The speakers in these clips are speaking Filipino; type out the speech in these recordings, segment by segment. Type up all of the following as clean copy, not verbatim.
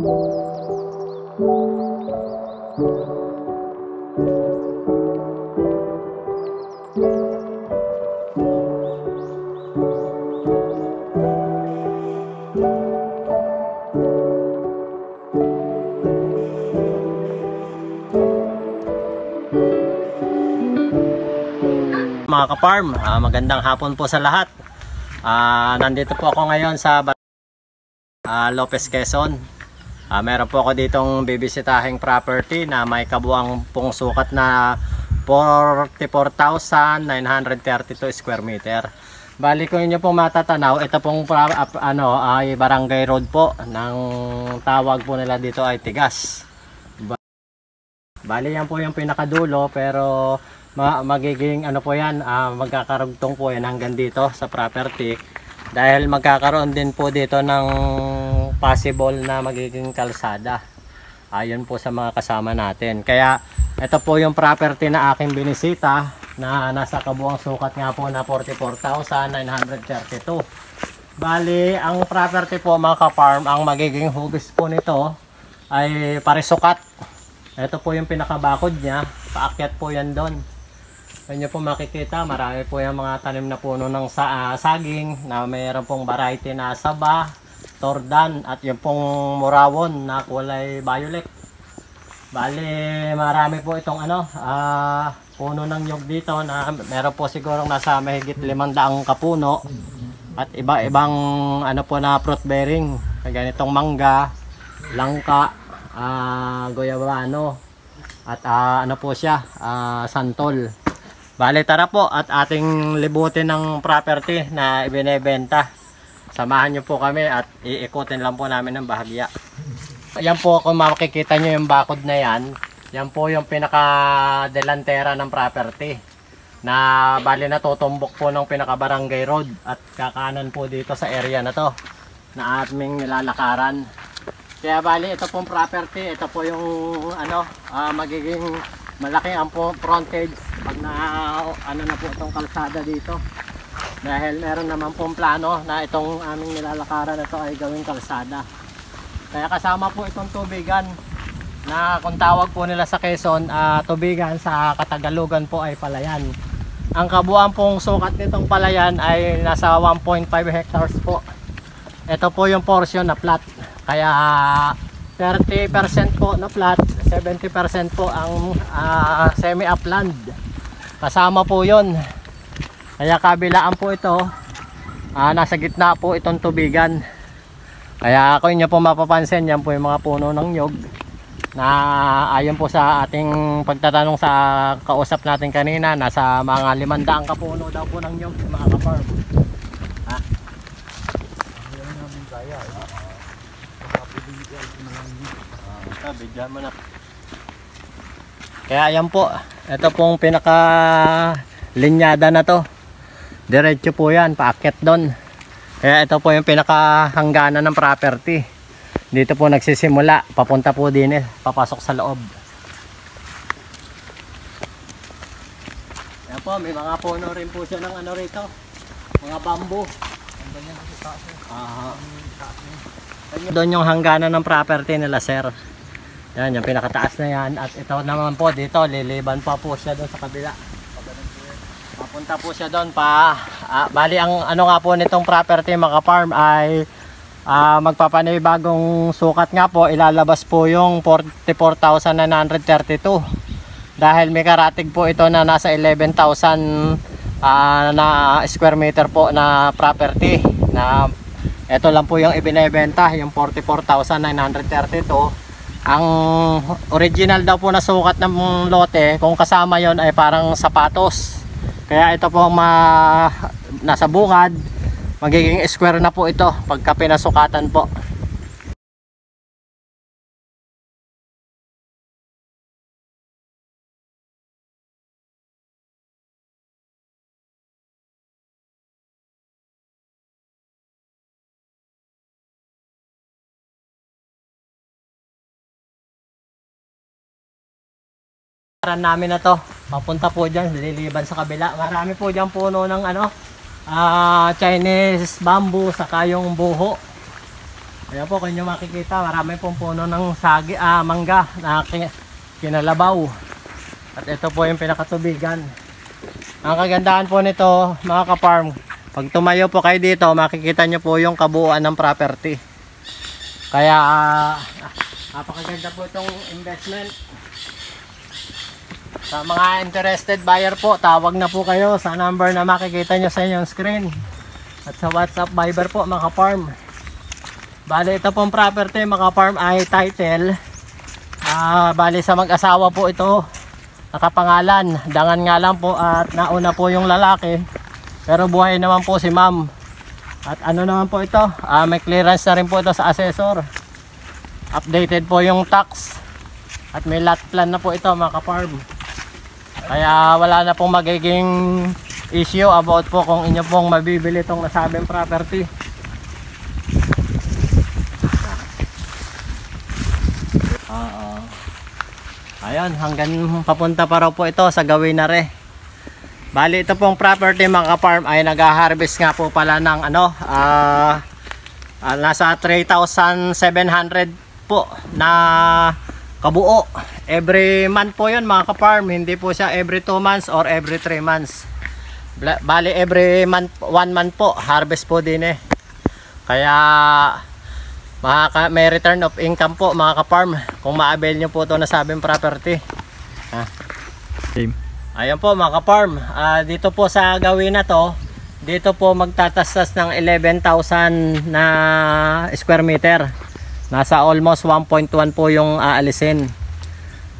Mga ka-farm, magandang hapon po sa lahat. Nandito po ako ngayon sa Lopez, Quezon. Meron po ako ditong bibisitahing property na may kabuang pong sukat na 44,932 square meter. Bali kung inyo pong matatanaw, ito pong ay barangay road po. Ng tawag po nila dito ay Tigas. Bali yan po yung pinakadulo, pero magiging po yan, magkakarugtong po yan hanggang dito sa property, dahil magkakaroon din po dito ng possible na magiging kalsada ayon po sa mga kasama natin. Kaya ito po yung property na aking binisita na nasa kabuang sukat nga po na 44,932. Bali ang property po mga ka-farm, ang magiging hugis po nito ay parisukat. Ito po yung pinakabakod niya, paakyat po yan doon. Kanya po makikita, marami po yung mga tanim na puno ng saging na mayroon pong variety na saba, tordan at yung pong murawon na kulay violet. Bali, marami po itong puno ng nyug dito na meron po sigurong nasa mahigit 500 kapuno at iba-ibang po na fruit bearing. Ganitong mangga, langka, goyabano at po siya, santol. Bale tara po at ating libutin ng property na ibinebenta. Samahan nyo po kami at iikutin lang po namin ng bahagya. Yan po, kung makikita nyo yung bakod na yan, yan po yung pinaka delantera ng property na bali natutumbok po ng pinaka barangay road at kakanan po dito sa area na to na aming nilalakaran. Kaya bali ito pong property, ito po yung magiging malaki ang frontage pag na po itong kalsada dito, dahil meron naman pong plano na itong aming nilalakaran na ito ay gawing kalsada. Kaya kasama po itong tubigan na kung tawag po nila sa Quezon, tubigan, sa Katagalugan po ay palayan. Ang kabuuan pong sukat nitong palayan ay nasa 1.5 hectares po. Ito po yung portion na flat, kaya 30% po na flat, 70% po ang semi-upland. Kasama po yon. Kaya kabilaan po ito, nasa gitna po itong tubigan. Kaya kung inyo po mapapansin, yan po yung mga puno ng nyug na ayon po sa ating pagtatanong sa kausap natin kanina, nasa mga 500 kapuno daw po ng nyug mga ka-farm. Bigyan mo na. Kaya ayan po, ito pong pinaka linyada na to, diretso po yan, paakyat doon. Kaya ito po yung pinaka hangganan ng property. Dito po nagsisimula, papunta po din papasok sa loob. Ayan po, may mga puno rin po siya ng rito, mga bamboo. Doon yung hangganan ng property nila sir. Yan, yung pinakataas na yan. At ito naman po dito, liliban pa po siya doon sa kabila. Papunta po siya doon pa. Bali ang nga po nitong property mga farm ay magpapanibagong sukat nga po. Ilalabas po yung 44,932. Dahil may karatig po ito na nasa 11,000 na square meter po na property. Na ito lang po yung ibinebenta, yung 44,932. Ang original daw po na sukat ng lote, kung kasama yon ay parang sapatos. Kaya ito po nasa bungad, magiging square na po ito pagka pinasukatan po. Namin na to, papunta po dyan, liliban sa kabila. Marami po dyan puno ng Chinese bamboo, saka yung buho. Ayan po, kung nyo makikita, marami pong puno ng mangga na kinalabaw. At ito po yung pinakatubigan. Ang kagandahan po nito, mga ka-farm, pag tumayo po kayo dito, makikita nyo po yung kabuuan ng property. Kaya napakaganda po itong investment. Sa mga interested buyer po, tawag na po kayo sa number na makikita nyo sa inyong screen. At sa WhatsApp Viber po, mga ka-farm. Bali, ito pong property, mga farm, ay title. Bali, sa mag-asawa po ito nakapangalan. Dangan nga lang po at nauna po yung lalaki. Pero buhay naman po si ma'am. At ano naman po ito, may clearance na rin po ito sa assessor. Updated po yung tax. At may lot plan na po ito, mga ka-farm. Kaya wala na pong magiging issue about po kung inyo pong mabibili itong nasabing property. Ayun, hanggang papunta pa raw po ito sa gawin na re. Bali, ito pong property, mga ka-farm, ay nag-harvest nga po pala ng nasa 3,700 po na kabuo. Every month po yun, mga ka-farm. Hindi po siya every 2 months or every 3 months. Bali, every month, 1 month po, harvest po din eh. Kaya may return of income po, mga ka-farm, kung ma-avail nyo po ito na sabing property. Ayan po, mga ka-farm, dito po sa gawin na to, dito po magtatastas ng 11,000 na square meter. Nasa almost 1.1 po yung aalisin.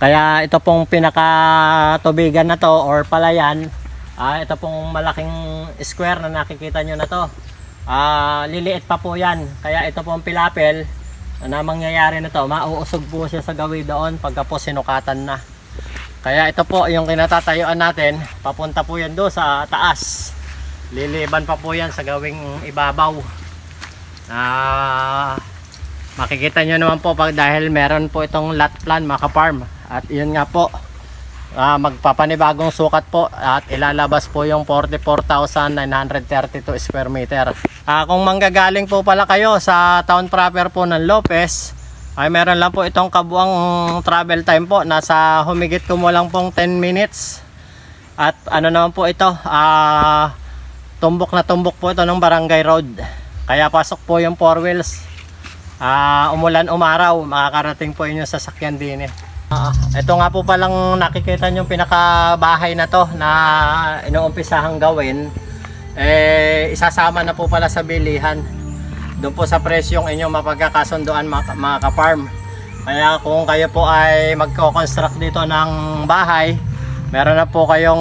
Kaya ito pong pinakatubigan na to or palayan, ito pong malaking square na nakikita nyo na to, liliit pa po yan. Kaya ito pong pilapel na mangyayari na to, mauusog po siya sa gawi doon pagka po sinukatan na. Kaya ito po yung kinatatayuan natin, papunta po yan doon sa taas. Liliban pa po yan sa gawing ibabaw. Makikita nyo naman po dahil meron po itong lot plan, mga ka-farm. At yun nga po, magpapanibagong sukat po at ilalabas po yung 44,932 square meter. Kung manggagaling po pala kayo sa town proper po ng Lopez, ay meron lang po itong kabuang travel time po, nasa humigit kumulang pong 10 minutes. At ano naman po ito, tumbok na tumbok po ito ng Barangay Road. Kaya pasok po yung 4 wheels. Umulan umaraw, makakarating po inyong sasakyan din eh. Ito nga po palang nakikita nyo pinakabahay na to na inuumpisahang gawin, isasama na po pala sa bilihan doon po sa presyong inyong mapagkakasunduan, mga ka-farm. Kaya kung kayo po ay magko-construct dito ng bahay, meron na po kayong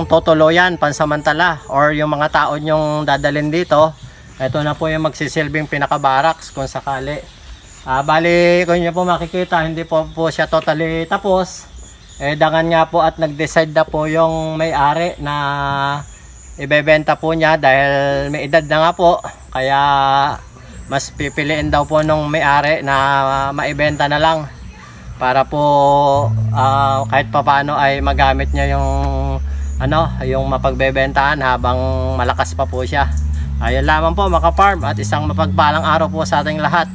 tutuluyan pansamantala or yung mga tao nyong dadalhin dito, ito na po yung magsisilbing pinaka-barracks kung sakali. Bali, kung nyo po makikita, hindi po siya totally tapos. Dangan nga po at nag-decide na po yung may-ari na ibebenta po niya dahil may edad na nga po. Kaya mas pipiliin daw po nung may-ari na maibenta na lang para po kahit papaano ay magamit niya yung mapagbebentahan habang malakas pa po siya. Ayun lamang po, mga ka-farm, at isang mapagpalang araw po sa ating lahat.